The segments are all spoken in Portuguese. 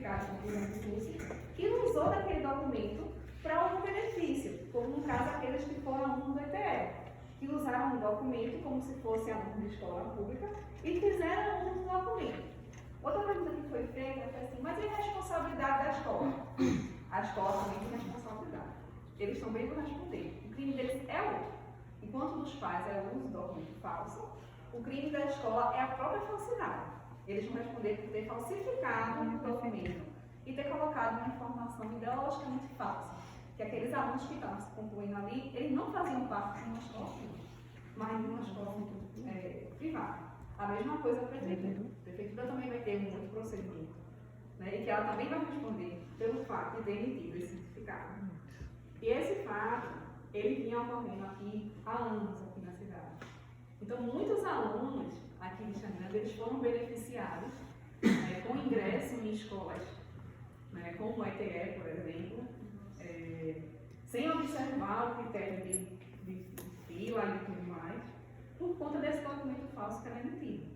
certificado de conclusão de curso, que usou daquele documento para algum benefício, como no caso aqueles que foram alunos do ETE, que usaram o documento como se fosse aluno de escola pública e fizeram uso do documento. Outra pergunta que foi feita foi assim, mas e a responsabilidade da escola? A escola também tem responsabilidade. Eles também vão responder. O crime deles é outro. Enquanto dos pais é o uso do documento falso, o crime da escola é a própria falsidade. Eles vão responder por ter falsificado o documento e ter colocado uma informação ideologicamente falsa. Que aqueles alunos que estavam se concluindo ali, eles não faziam parte de uma escola pública, mas de uma escola privada. A mesma coisa a prefeitura. A prefeitura também vai ter um outro procedimento, né, e que ela também vai responder pelo fato de ter emitido esse certificado. E esse fato, ele vinha ocorrendo aqui há anos aqui na cidade. Então, muitos alunos aqui de Xanganda, eles foram beneficiados com ingresso em escolas, né, como o ETE, por exemplo, sem observar o critério de fila e tudo mais, por conta desse documento falso que era emitido.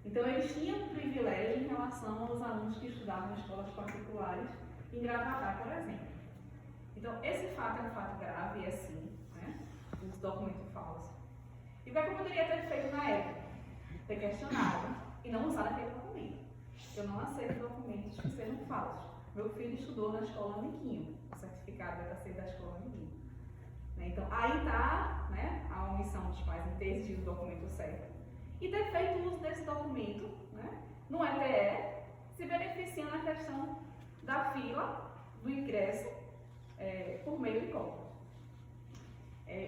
Então, eles tinham um privilégio em relação aos alunos que estudavam em escolas particulares em Gravatá, por exemplo. Então, esse fato é um fato grave, é sim, né, o documento falso. E o que eu poderia ter feito na época? Ter questionado e não usar aquele documento. Eu não aceito documentos que sejam falsos. Meu filho estudou na escola Amiguinho, o certificado era ser da escola Amiguinho. Então, aí está, né, a omissão dos pais em ter exigido o documento certo. E ter feito uso desse documento, né, no ETE, se beneficiando na questão da fila, do ingresso, por meio de cópia.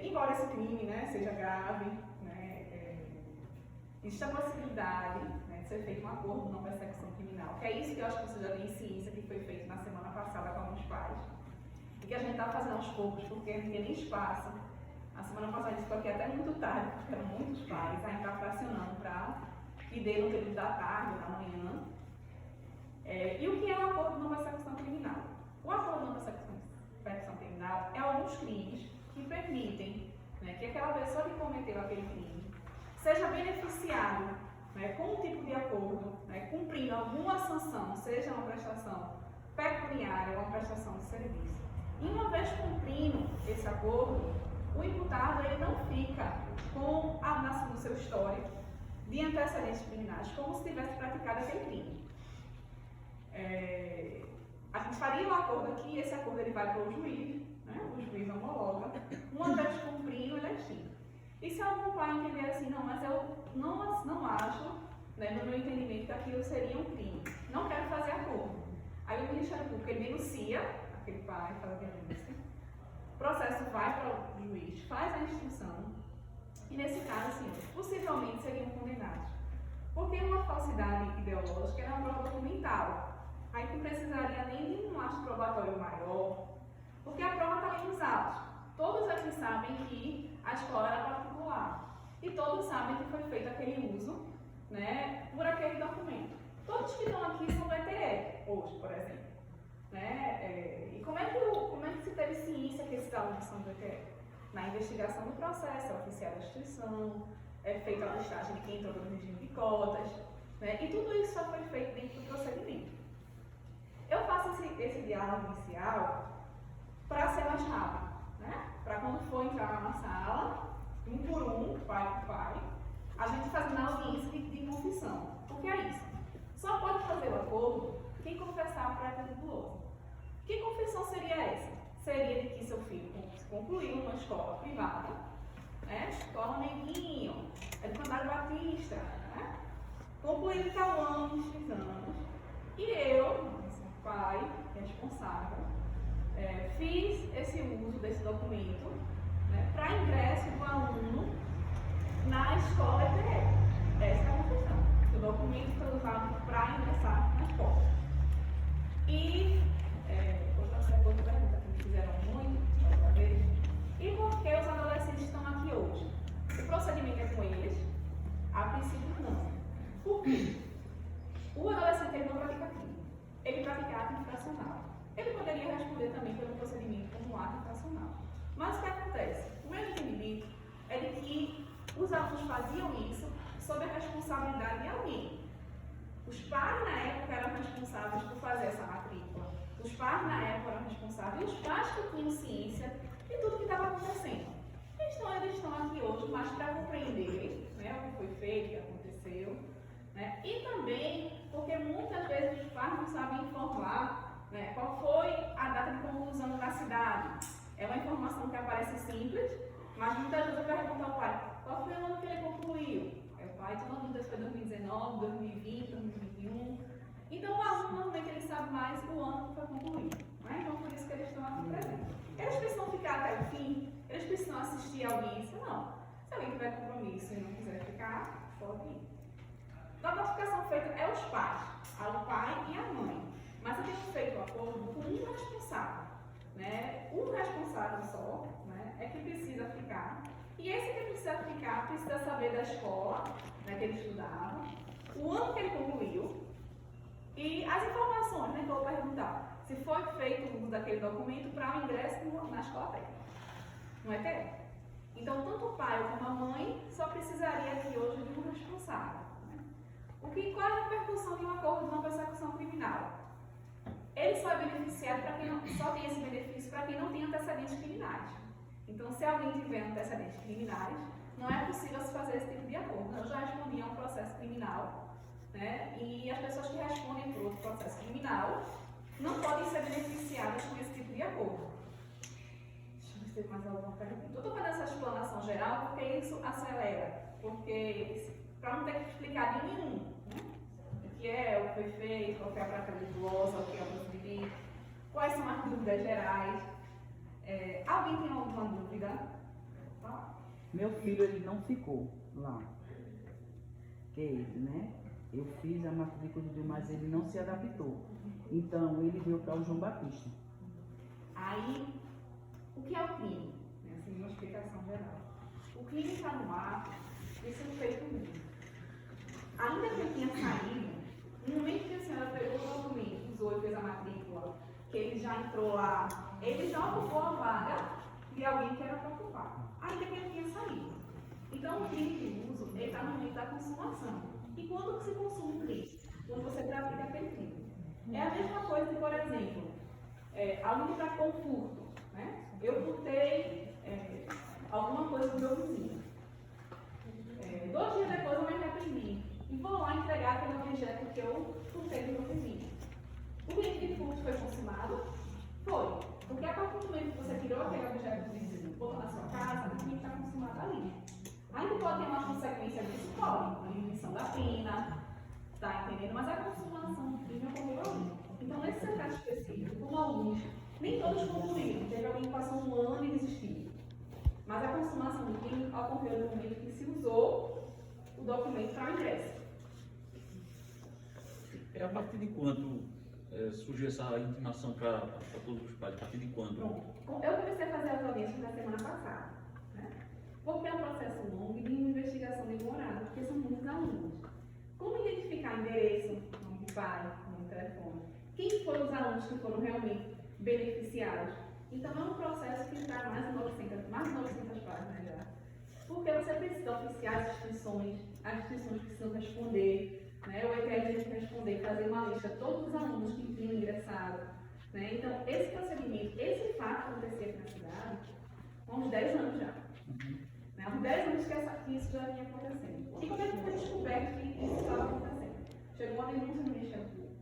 Embora esse crime, né, seja grave, né, existe a possibilidade, né, de ser feito um acordo de não persecução criminal, que é isso que eu acho que você já tem ciência, que foi feito na semana passada com alguns pais, e que a gente está fazendo aos poucos, porque não tinha nem espaço. A semana passada a gente ficou aqui até muito tarde, porque eram muitos pais, a gente está fracionando para que dê no período da tarde, da manhã. E o que é o acordo de não persecução criminal? O acordo de não persecução criminal é alguns crimes que permitem, né, que aquela pessoa que cometeu aquele crime seja beneficiado, né, com um tipo de acordo, né, cumprindo alguma sanção, seja uma prestação pecuniária ou uma prestação de serviço. E uma vez cumprindo esse acordo, o imputado ele não fica com no seu histórico de antecedentes criminais, como se tivesse praticado aquele crime. A gente faria um acordo aqui, esse acordo ele vai para o juiz, né, o juiz homologa, uma vez cumprindo, ele é extinto. E se algum pai entender assim, não, mas eu não acho, né, no meu entendimento, que aquilo seria um crime, não quero fazer acordo. Aí o Ministério Público ele denuncia aquele pai, faz a denúncia, o processo vai para o juiz, faz a instrução, e nesse caso, assim, possivelmente seriam condenados. Porque uma falsidade ideológica é uma prova documental. Aí não precisaria nem de um ato probatório maior, porque a prova está ali nos autos. Todos aqui sabem que a escola era particular. E todos sabem que foi feito aquele uso, né, por aquele documento. Todos que estão aqui são do ETE, hoje, por exemplo. Né? E como é que se teve ciência que esses alunos são do ETE? Na investigação do processo, é oficial da instituição, é feita a listagem de quem entrou no regime de cotas, né? E tudo isso só foi feito dentro do procedimento. Eu faço esse diálogo inicial para ser mais rápido, né? Para quando for entrar na sala, um por um, pai por pai, a gente fazendo a audiência de confissão. Porque é isso. Só pode fazer o acordo quem confessar para a do outro. Que confissão seria essa? Seria de que seu filho concluiu uma escola privada, né? Escola Neguinho, Educandário Batista, né? Concluiu em tal ano, X anos, e eu, pai responsável, fiz esse uso desse documento, né, para ingresso do aluno na escola ETE. Essa é a confissão. O documento foi usado para ingressar na escola. E outra pergunta que me fizeram muito, outra vez, e por que os adolescentes estão aqui hoje? O procedimento é com eles? A princípio não. Por quê? O adolescente ele não pratica crime, ele pratica ato infracional. Ele poderia responder também pelo procedimento como um ato infracional. Mas o que acontece? O meu entendimento é de que os alunos faziam isso sob a responsabilidade de alguém. Os pais, na época, eram responsáveis responsável, os pais que tinham ciência de tudo que estava acontecendo. Eles estão aqui hoje mais para compreender, né, o que foi feito, o que aconteceu, né, e também porque muitas vezes os pais não sabem informar, né, qual foi a data de conclusão da cidade. É uma informação que aparece simples, mas muitas vezes eu pergunto ao pai, qual foi o ano que ele concluiu? Aí o pai, todo mundo foi 2019, 2020, 2021. Então o aluno normalmente ele sabe mais o ano que foi concluído. Né? Então por isso que eles estão aqui presentes. Eles precisam ficar até o fim, eles precisam assistir a audiência, não. Se alguém tiver compromisso e não quiser ficar, pode ir. Então a notificação feita é os pais, o pai e a mãe. Mas eu tenho feito o acordo com um responsável. Né? Um responsável só, né, é que precisa ficar. E esse que precisa ficar precisa saber da escola, né, que ele estudava, o ano que ele concluiu e as informações, né, que eu vou perguntar. Se foi feito o uso daquele documento para o ingresso na escola técnica, no ETE. Então, tanto o pai como a mãe só precisaria aqui hoje de um responsável. Né? Qual é a repercussão de um acordo de não persecução criminal? Ele só é beneficiado para quem não, só tem esse benefício para quem não tem antecedentes criminais. Então, se alguém tiver antecedentes criminais, não é possível se fazer esse tipo de acordo. Eu já respondi a um processo criminal, né? E as pessoas que respondem por outro processo criminal não podem ser beneficiadas com esse tipo de acordo. Deixa eu ver se tem mais alguma pergunta. Eu estou fazendo essa explanação geral porque isso acelera. Porque, para não ter que explicar de nenhum, né? O que é, o que foi feito, qual foi a prática virtuosa, o que é o procedimento, quais são as dúvidas gerais. Alguém tem alguma dúvida? Tá? Meu filho, ele não ficou lá. Que ele, né? Eu fiz a matrícula, mas ele não se adaptou. Então, ele veio para o João Batista. Aí, o que é o crime? Assim, uma explicação geral. O crime está no ato de ser feito mesmo. Ainda que ele tenha saído, no momento que a senhora pegou o documento, usou e fez a matrícula, que ele já entrou lá, ele já ocupou a vaga de alguém que era para ocupar. Ainda que ele tenha saído. Então, o crime de uso, ele está no momento da consumação. E quando se consome um crime? Quando você pratica aquele crime. É a mesma coisa que, por exemplo, alguém para conforto. Né? Eu furtei alguma coisa do meu vizinho. 2 dias depois eu me arrependi. E vou lá entregar aquele objeto que eu furtei do meu vizinho. O crime de furto foi consumado? Foi. Porque a partir do momento que você tirou aquele objeto do vizinho, botou na sua casa, o crime está consumado ali. Ainda pode ter uma consequência disso, pode, uma diminuição da pena, está entendendo? Mas a consumação do crime ocorreu ali. Então, nesse caso específico, como alguns, nem todos concluíram, teve alguém que passou um ano e desistiu. Mas a consumação do crime ocorreu no momento que se usou o documento para o ingresso. A partir de quando surgiu essa intimação para todos os pais? A partir de quando? Pronto. Eu comecei a fazer as audiências na semana passada. Né? Porque é um processo longo e de uma investigação demorada, porque são muitos alunos. Como identificar endereço, nome de pai, nome de telefone? Quem foram os alunos que foram realmente beneficiados? Então é um processo que traz mais de 900 páginas já. Porque você precisa oficiar as instituições precisam responder, né? O ETE tem que responder, fazer uma lista de todos os alunos que tinham ingressado. Né? Então, esse procedimento, esse fato acontecia aqui na cidade há uns 10 anos já. Né? Há uns 10 anos que isso já vinha acontecendo. E como é que foi descoberto que isso estava acontecendo? Chegou a denúncia no Ministério Público.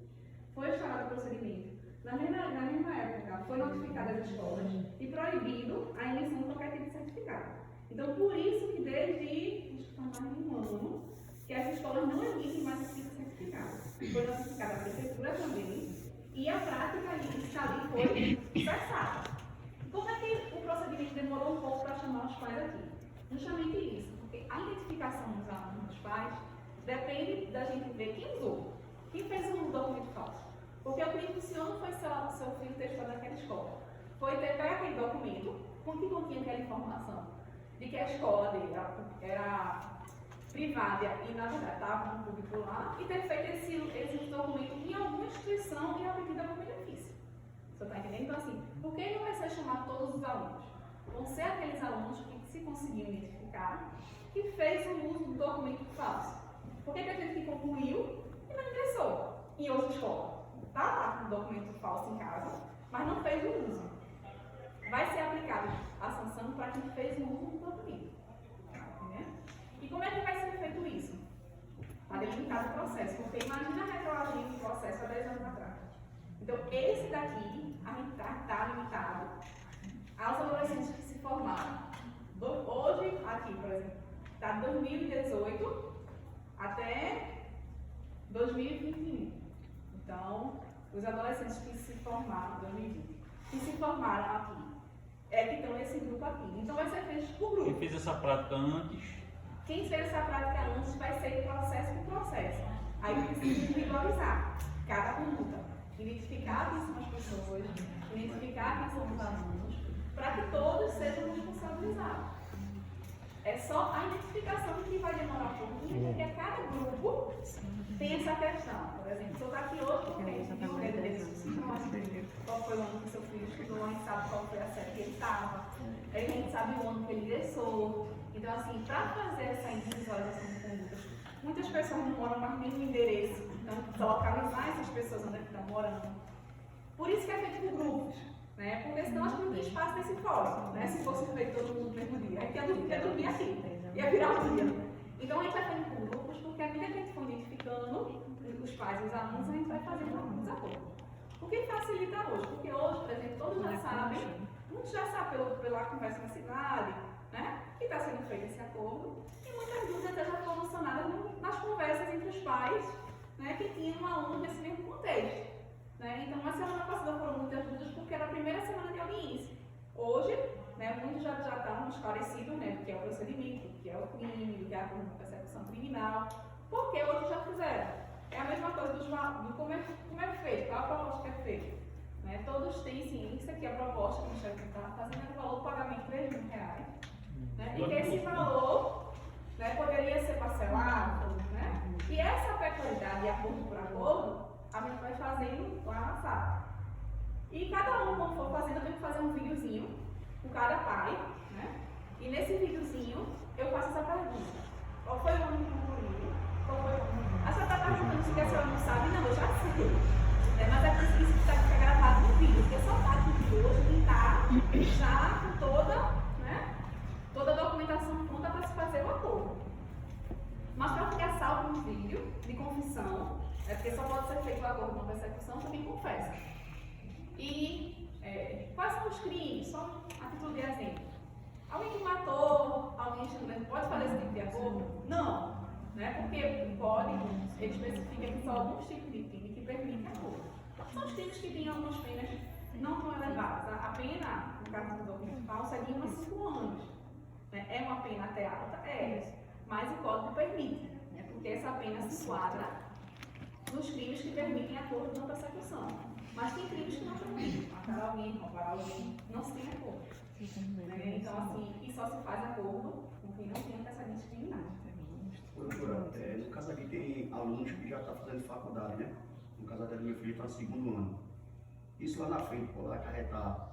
Foi instaurado o procedimento. Na mesma época, foi notificada as escolas e proibido a emissão de qualquer tipo de certificado. Então, por isso que desde mais de um ano, que as escolas não emitem mais esse tipo de certificado. Foi notificada a prefeitura também, e a prática ali foi cessada. Como é que o procedimento demorou um pouco para chamar os pais aqui? Justamente isso, porque a identificação dos alunos dos pais depende da gente ver quem usou, quem fez um documento falso. Porque o que iniciou não foi só seu filho ter estudado naquela escola, foi ter pego aquele documento com que continha aquela informação de que a escola dele era privada e, na verdade, estava no público lá, e ter feito esse documento em alguma instituição e obtido algum benefício. Você está entendendo? Então, assim, por que não vai ser chamar todos os alunos? Vão ser aqueles alunos que se conseguiram identificar, que fez o uso do documento falso. Por que a gente que concluiu e não ingressou em outra escola? Está lá com o documento falso em casa, mas não fez o uso. vai ser aplicada a sanção para quem fez o uso do documento. Né? E como é que vai ser feito isso? Para delimitar o processo, porque imagina retroagir um processo há 10 anos atrás. Então, esse daqui, a gente está limitado aos adolescentes que se formaram. Hoje, aqui, por exemplo, está de 2018 até 2021. Então, os adolescentes que se formaram, 2020, que se formaram aqui, que estão nesse grupo aqui. Então, vai ser feito por grupo. Quem fez essa prática antes? Quem fez essa prática antes vai ser processo por processo. Aí precisa individualizar cada conduta. Identificar quem são as pessoas, identificar quem são os alunos, para que todos sejam responsabilizados. É só a identificação que vai demorar um pouquinho, porque cada grupo tem essa questão. Por exemplo, se eu estou aqui hoje, porque qual foi o ano que seu filho estudou, a gente sabe qual foi a série que ele estava, a gente sabe o ano que ele ingressou. Então, assim, para fazer essa individualização de condutas, muitas pessoas não moram mais nem no endereço, então localizar essas pessoas onde estão morando. Por isso que é feito por grupos, né? Porque senão acho que não tem espaço nesse fórum, né? Se fosse feito todo mundo no mesmo dia, aí ia dormir aqui, ia virar um dia. Então a gente vai fazendo por grupos, porque à medida que a gente for identificando os pais e os alunos, a gente vai fazendo alguns acordos. O que facilita hoje? Porque hoje, por exemplo, todos já sabem, muitos já sabem pela conversa na cidade, né? Que está sendo feito esse acordo, e muitas dúvidas até já foram sanadas nas conversas entre os pais, né, que tinham um aluno nesse mesmo contexto. Né? Então, na semana passada foram muitas dúvidas porque era a primeira semana de audiência. Hoje, né, muitos já estão esclarecidos, né, do que é o procedimento, do que é o crime, do que é a persecução criminal, porque outros já fizeram. É a mesma coisa do como é feito, qual a proposta que é feita. Né? Todos têm ciência que a proposta que o Ministério Público está fazendo é o valor do pagamento de R$3.000. Né? E que esse valor, né, poderia ser parcelado, né? E essa peculiaridade de acordo por acordo, a gente vai fazendo lá na sala. E cada um, quando for fazendo, eu tenho que fazer um videozinho com cada pai, né? E nesse videozinho eu faço essa pergunta: qual foi o ano que concluiu? Qual foi o ano? A senhora está perguntando se a senhora não sabe? Não, eu já sei. Mas é por isso que isso está gravado no vídeo, porque só está aqui hoje e está já com toda a documentação pronta para se fazer o acordo. Mas para ficar salvo no vídeo de confissão, porque só pode ser feito o acordo com persecução, também confessa. E quais são os crimes? Só a título de exemplo. Alguém que matou, alguém estudante, pode fazer esse tipo de acordo? Não. Né? Porque o código ele especifica que são alguns tipos de crime que permitem acordo. São os crimes que têm algumas penas não tão elevadas. A pena, no caso do documento falso, é de 1 a 5 anos. É uma pena até alta? É. Mas o código permite, né? Porque essa pena se enquadra nos crimes que permitem acordo na persecução. Mas tem crimes que não permitem. Matar alguém, roubar alguém, não se tem acordo. Né? Então, assim, e só se faz acordo com quem não tem antecedentes criminais. Doutora, no caso aqui tem alunos que já estão fazendo faculdade, né? No caso até do meu filho está no 2º ano. Isso lá na frente pode acarretar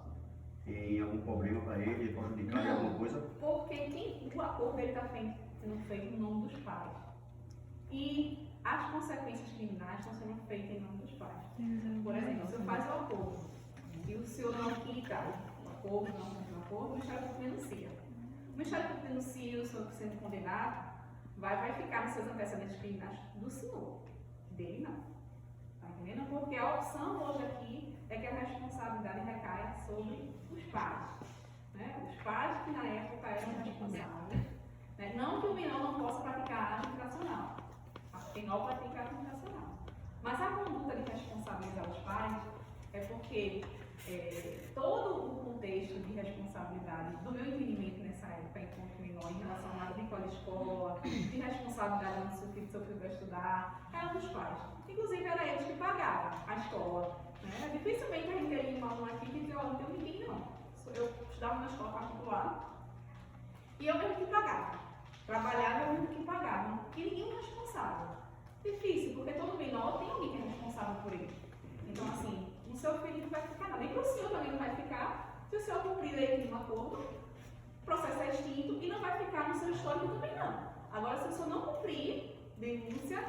em algum problema para ele, pode indicar alguma coisa? Porque o acordo ele está sendo feito em nome dos pais. E as consequências criminais estão sendo feitas em nome dos pais. Por exemplo, se eu faço o acordo e o senhor não quita o acordo, não cumpre o acordo, o Ministério Público denuncia. O Ministério Público denuncia o senhor sendo condenado, vai ficar nos seus antecedentes criminais do senhor, dele não. Tá entendendo? Porque a opção hoje aqui é que a responsabilidade recaia sobre os pais. Né? Os pais que na época eram responsáveis. Né? Não que o menor não possa praticar arte infracional. A menor pratica arte infracional. Mas a conduta de responsabilizar os pais é porque todo o contexto de responsabilidade, do meu entendimento nessa época, enquanto menor, em relação a nada de escola, de responsabilidade onde seu filho vai estudar, eram dos pais. Inclusive, era eles que pagavam a escola. Né? Dificilmente a gente teria um aluno aqui que dizia: olha, não tenho ninguém não. Eu estudava na escola particular e eu mesmo que pagava. Trabalhava eu mesmo que pagava. E ninguém é responsável. Difícil, porque todo menor tem alguém que é responsável por ele. Então, assim, o seu filho não vai ficar nada. Nem para o senhor também não vai ficar. Se o senhor cumprir ele no acordo, o processo é extinto e não vai ficar no seu histórico também não. Agora, se o senhor não cumprir, denúncia,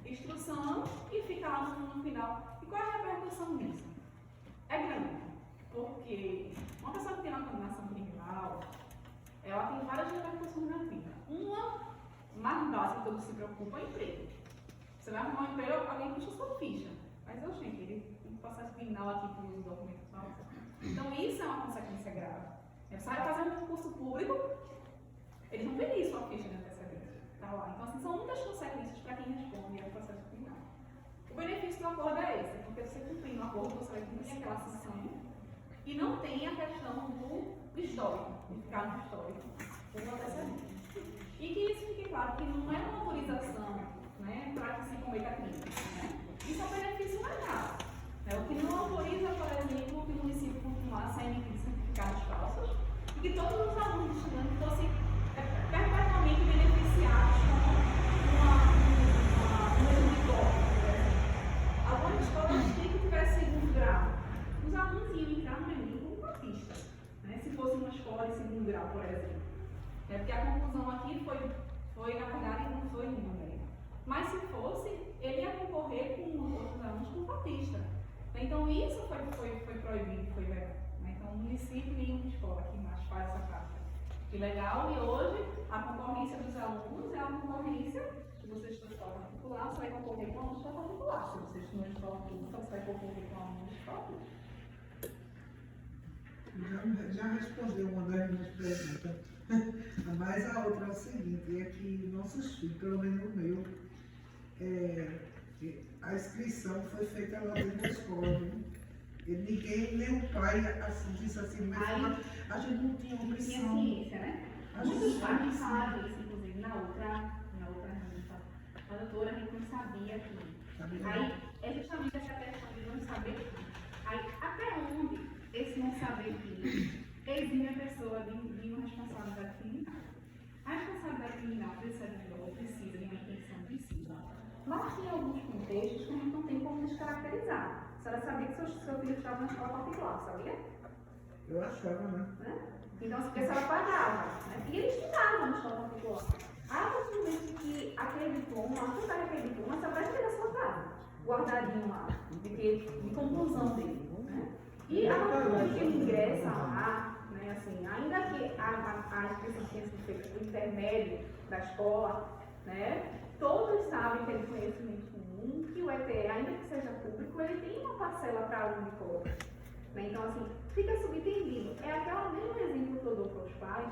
instrução e ficar lá no final. E qual é a repercussão disso? É grande. Porque uma pessoa que tem uma condenação criminal, ela tem várias repercussões na vida. Uma mais básica que todo se preocupa é o emprego. Você vai arrumar um emprego, alguém puxa sua ficha. Mas eu, gente, ele tem processo criminal aqui por uso do documento falso. Então isso é uma consequência grave. Você vai fazer um concurso público, eles não pedem sua ficha de antecedência. Tá lá. Então, assim, são muitas consequências para quem responde ao processo criminal. O benefício do acordo é esse, porque você cumprindo o acordo, você vai cumprir aquela sanção e não tem a questão do histórico, de ficar no histórico, como antecedente. E que isso fique claro que não é uma autorização, né, para que se cometa crime. Né? Isso é um benefício legal. Né? O que não autoriza, por exemplo, que o município continuasse a emitir certificados falsos e que todos os alunos estudantes fossem perpetuamente beneficiados com um uniforme. Algumas escolas tinham que tivesse segundo grau. Os alunos iam entrar no Enem como cotista, né? Se fosse uma escola de segundo grau, por exemplo. Porque a conclusão aqui foi na verdade, não foi nenhuma. Mas se fosse, ele ia concorrer com outros alunos como cotista. Então isso foi proibido, foi vedado. Então o município e nenhuma escola que mais faz essa prática ilegal. E hoje a concorrência dos alunos é uma concorrência. Se você estuda em escola particular, você vai concorrer com alunos de escola particular. Se você estuda em escola pública, você vai concorrer com alunos de escola pública. Já respondeu uma das minhas perguntas. Mas a outra é o seguinte, é que nossos filhos, pelo menos o meu, a inscrição foi feita lá dentro da escola, né? Ninguém, nem o pai, assim, disse assim, mas a gente não tinha Tinha opção. ciência, né? Muitos pais falaram isso, inclusive, na outra reunião. A doutora, a gente não sabia que. Aí, é justamente essa questão de não saber que. Aí, até onde esse não saber que exime a pessoa de uma responsabilidade criminal. A responsabilidade criminal precisa de uma intenção, precisa. Mas tem alguns contextos que a gente não tem como descaracterizar. A senhora sabia que seu filho estava na escola particular, sabia? Eu achava, né? Então, porque a senhora pagava, né? E ele estudava na escola particular. A partir do momento que aquele diploma, tudo aquele diploma, você vai ter na sua casa, guardadinho lá, de conclusão dele. Né? E a partir do momento que ele ingressa lá, né, assim, ainda que a inscrição tenha sido feita por intermédio da escola, né, todos sabem que ele tem conhecimento comum, que o ETE, ainda que seja público, ele tem uma parcela para aluno de cobra. Né? Então, assim, fica subentendido. É aquele mesmo exemplo que eu dou para os pais,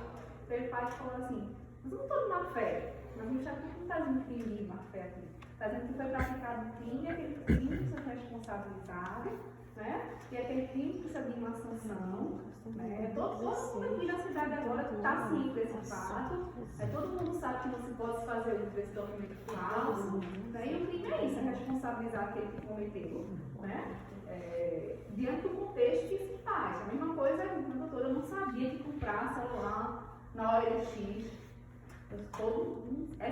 os pais falam assim, nós não estamos na fé, mas a gente não está dizendo crime de má fé aqui. Está dizendo que foi praticado um crime, aquele crime precisa ser responsabilizado, né? E aquele crime precisa de uma sanção. Né? Todo mundo aqui na cidade agora está ciente desse fato. Todo mundo sabe que não se pode fazer uso desse documento falso. Né? E o crime é isso, é responsabilizar aquele que cometeu. Né? Diante do contexto que se faz. A mesma coisa, a doutora não sabia que comprar celular na OLX.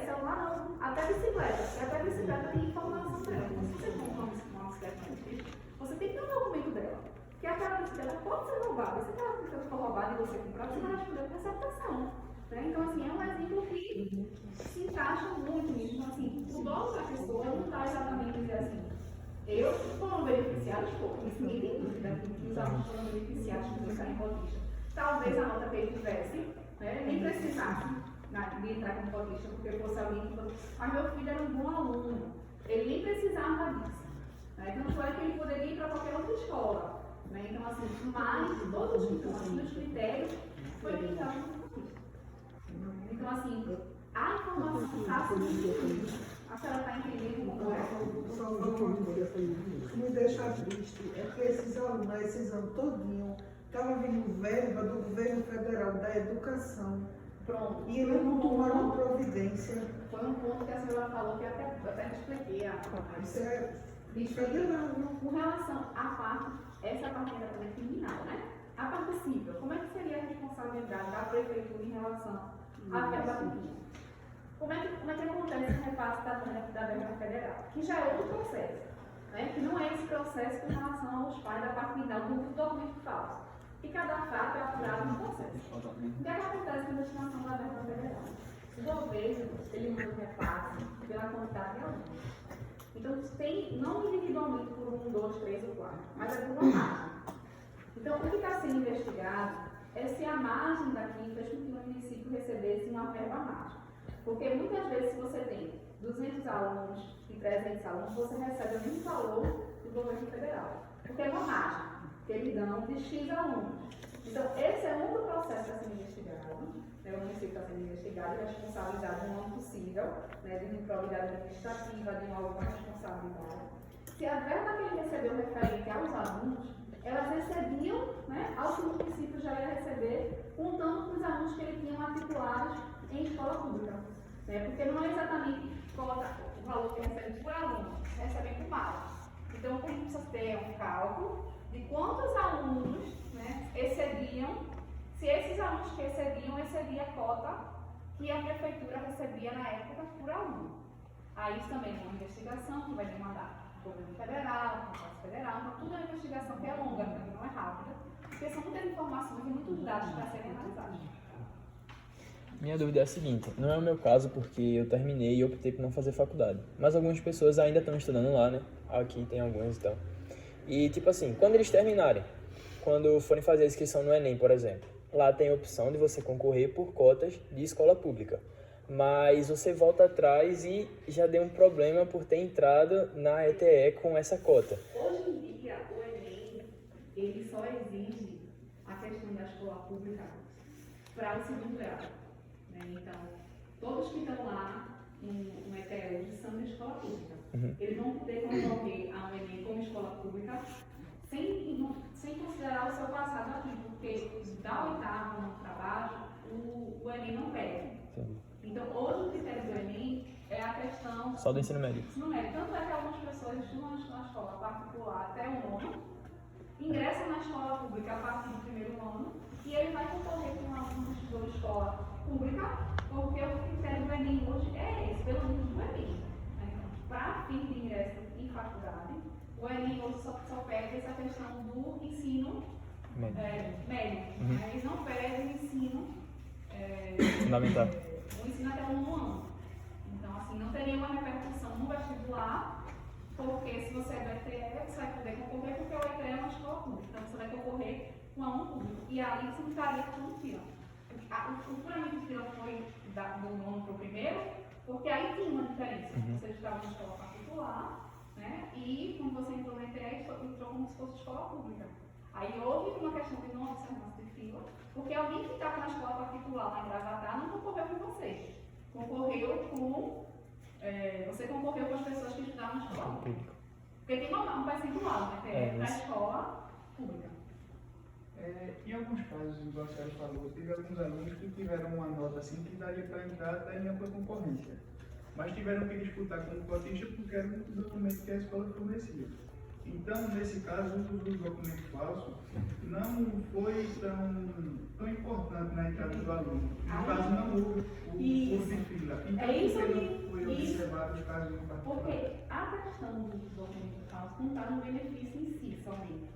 Celular não, até bicicleta. Porque até bicicleta tem informação dela. Então, se você compra uma bicicleta no OLX, você tem que ter um documento dela. Que aquela bicicleta pode ser roubada. Se aquela bicicleta for roubada e você comprar, você vai responder com receptação. Né? Então, assim, é um exemplo que se encaixa muito nisso. Então, assim, o dolo da pessoa não está exatamente dizer assim, eu foram beneficiados, isso ninguém tem dúvida, que os alunos foram beneficiados de estar em cotista. Talvez a nota que ele tivesse, né, nem precisasse de entrar como cotista, porque fosse alguém que falou, mas meu filho era um bom aluno, ele nem precisava disso. Né? Então, não é que ele poderia ir para qualquer outra escola. Né? Então, assim, mas todos os critérios foi limitado no cotista. Então, assim, a informação está subindo. A senhora está entendendo como é? Só uma coisa que me deixa triste é que esses alunos, esse ano todinho, estava vindo verba do governo federal da educação. Pronto. E eles não tomaram providência. Foi um ponto que a senhora falou que até expliquei. Isso é federal. Com relação à parte, essa parte da parte criminal, né? A parte civil, como é que seria a responsabilidade da prefeitura em relação à verba pública? Como é que acontece o repasse da verba federal? Que já é outro processo, né? Que não é esse processo com relação aos pais da parte criminal do documento falso. E cada fato é apurado no processo. O que acontece com a destinação da verba federal? O governo, ele manda o repasse pela quantidade de alunos. Então, tem, não individualmente por 1, 2, 3 ou 4, mas é por uma margem. Então, o que está sendo investigado é se a margem daqui fez com que o município recebesse uma verba à margem. Porque muitas vezes, se você tem 200 alunos e 300 alunos, você recebe o mesmo valor do governo federal. Porque é uma margem que eles dão de X alunos. Então, esse é um do processo a ser investigado. O município está sendo investigado e responsabilizado no âmbito possível, de improbidade administrativa, de uma outra responsabilidade. Se a verba que ele recebeu referente aos alunos, elas recebiam, ao que o município já ia receber, contando com os alunos que ele tinha matriculados em escola pública. Porque não é exatamente o valor que recebe por aluno, recebe por base. Então, a gente precisa ter um cálculo de quantos alunos excediam, se esses alunos que excediam a cota que a prefeitura recebia na época por aluno. Aí isso também é uma investigação que vai demandar o governo federal, o Congresso Federal, então tudo é uma investigação que é longa, também não é rápida, porque são muitas informações e muitos dados para serem analisados. Minha dúvida é a seguinte, não é o meu caso porque eu terminei e optei por não fazer faculdade, mas algumas pessoas ainda estão estudando lá, né? Aqui tem algumas e tal. E tipo assim, quando eles terminarem, quando forem fazer a inscrição no Enem, por exemplo, lá tem a opção de você concorrer por cotas de escola pública. Mas você volta atrás e já deu um problema por ter entrado na ETE com essa cota. Hoje em dia, o Enem, ele só exige a questão da escola pública para o segundo grau. Então, todos que estão lá no ETE hoje são de escola pública. Eles vão poder concorrer ao Enem como escola pública sem considerar o seu passado aqui, porque da oitava para baixo, o Enem não pede. Então, hoje o critério do Enem é a questão... Só do ensino médio. Tanto é que algumas pessoas estudam na escola particular até o nono, ingressam na escola pública a partir do primeiro ano, e ele vai concorrer com um aluno que estudou de escola pública, porque o critério do Enem hoje é esse, pelo menos do Enem. Então, para fim de ingresso em faculdade, o Enem hoje só pede essa questão do ensino médio. Eles não pedem o ensino fundamental. O ensino até o nono ano. Então, assim, não teria uma repercussão no vestibular, porque se você é do ETE, você vai poder concorrer, porque o ETE é uma escola pública. Então, você vai concorrer com aluno público. E aí você ficaria com um tiro. O furamento de tiro foi do nono para o primeiro, porque aí tinha uma diferença. Você estava na escola particular, e quando você entrou no ETE, entrou como se fosse escola pública. Aí houve uma questão de não observância de fila, porque alguém que estava na escola particular lá em Gravatá não concorreu com você. Você concorreu com as pessoas que estudavam na escola pública. Porque tem um percentual, para a escola pública. Em alguns casos, igual a senhora falou, teve alguns alunos que tiveram uma nota assim que daria para entrar até em ampla concorrência. Mas tiveram que disputar como cotista porque era um documento que a escola fornecia. Então, nesse caso, o uso do documento falso não foi tão importante na entrada do aluno. No caso, não houve o curso de fila. Então, foi observado os casos em particular. Porque a questão do documento falso não está no benefício em si somente.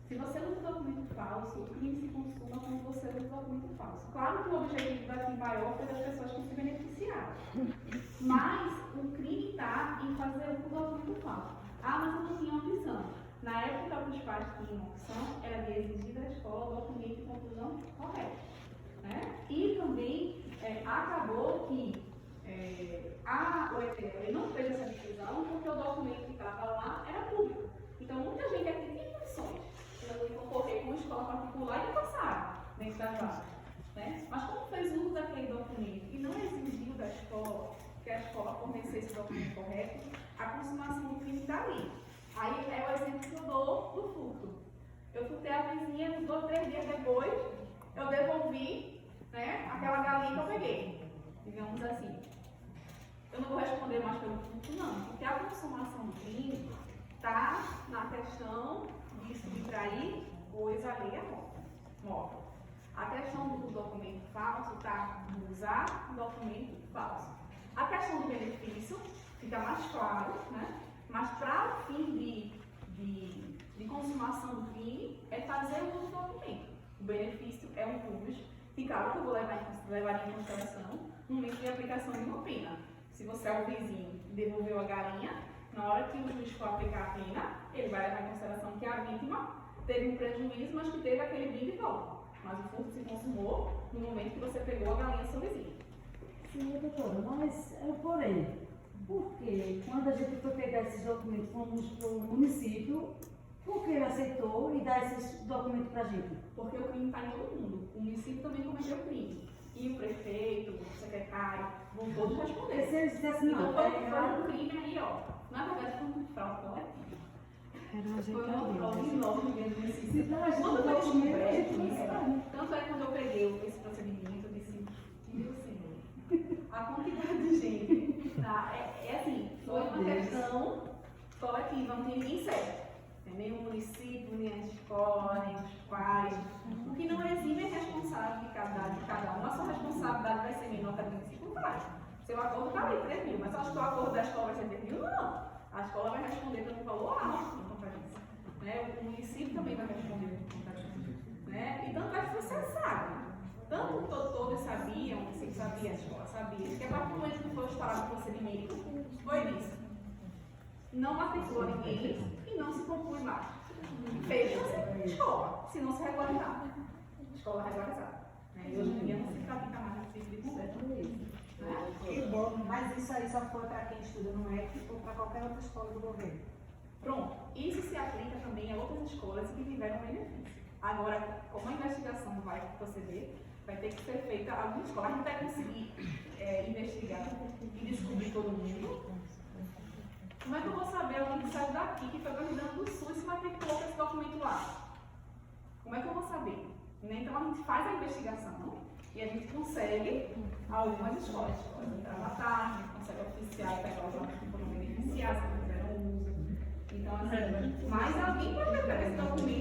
Se você usa o documento falso, o crime se consuma quando você usa o documento falso. Claro que o objetivo da Tim maior foi das pessoas que se beneficiaram. Mas o crime está em fazer o documento falso. Mas eu não tinha opção. Na época, os pais tinham opção, era de exigir da escola o documento de conclusão correto. E também acabou que o ETE não fez essa decisão porque o documento que estava lá era público. Então, muita gente aqui tinha condições de concorrer com uma escola particular e passar dentro das vagas. Mas como fez uso daquele documento e não exigiu da escola que a escola fornecesse o documento correto, a consumação do crime está ali. Aí é o exemplo que eu dou do furto. Eu furtei a vizinha, 2 ou 3 dias depois, eu devolvi aquela galinha que eu peguei. Digamos assim. Eu não vou responder mais pelo furto, não, porque a consumação do crime está na questão de subtrair coisa alheia móvel. A questão do documento falso está em usar o documento falso. A questão do benefício fica mais claro, mas para o fim de consumação do crime é fazer o uso do documento. O benefício é um custo que, claro, que eu vou levar em consideração no momento de aplicação de uma pena. Se você é o vizinho e devolveu a galinha, na hora que o juiz for aplicar a pena, ele vai levar em consideração que a vítima teve um prejuízo, mas que teve aquele bem de volta. Mas o furto se consumou no momento que você pegou a galinha do seu vizinho. Sim, doutora, mas é o porém. Porque quando a gente foi pegar esses documentos, fomos para o município, por que ele aceitou e dá esses documentos para a gente? Porque o crime está em todo mundo. O município também cometeu crime. E o prefeito, o secretário, vão todos responder. Se eles dissessem Então não, foi é errado. um crime aí, ó. Na verdade, foi um fraude coletiva. Era uma Foi uma fraude enorme dentro do município. Então, a gente Quando eu não descobri documenta, isso, tanto é que quando eu peguei esse procedimento, eu disse, meu Senhor, a quantidade de gente, tá? É assim, foi uma questão coletiva, não tem ninguém certo. Nem o município, nem a escola, nem os pais. O que não exime a responsabilidade de cada um. A sua responsabilidade vai ser menor que a do município? Vai. Seu acordo está ali, 3 mil. Mas você acha que o acordo da escola vai ser 3 mil? Não. A escola vai responder pelo valor alto em conferência. Né? O município também vai responder pelo conferência. Né? E tanto é que você sabe. Tanto todos sabiam, você sabia, a escola sabia, que a partir do momento que foi instalado o procedimento, foi isso. Não matriculou ninguém e não se conclui mais. Fecha-se a escola, se não se regularizar. Escola regularizada. Né? E hoje em dia não se pratica mais esse tipo de conversa. Que bom. Mas isso aí só foi para quem estuda no EC ou para qualquer outra escola do governo? Pronto, isso se aplica também a outras escolas que tiveram benefício. Agora, como a investigação vai proceder, vai ter que ser feita alguma escola. A gente vai conseguir investigar e descobrir todo mundo. Como é que eu vou saber alguém que saiu daqui, que foi presidente do SUS e se matriculou com esse documento lá? Como é que eu vou saber? Né? Então a gente faz a investigação e a gente consegue algumas escolas. Escolas de trabalhar, a gente consegue oficiar e pegar os alunos que foram beneficiados, que fizeram uso. Então, assim, mas alguém vai pegar esse documento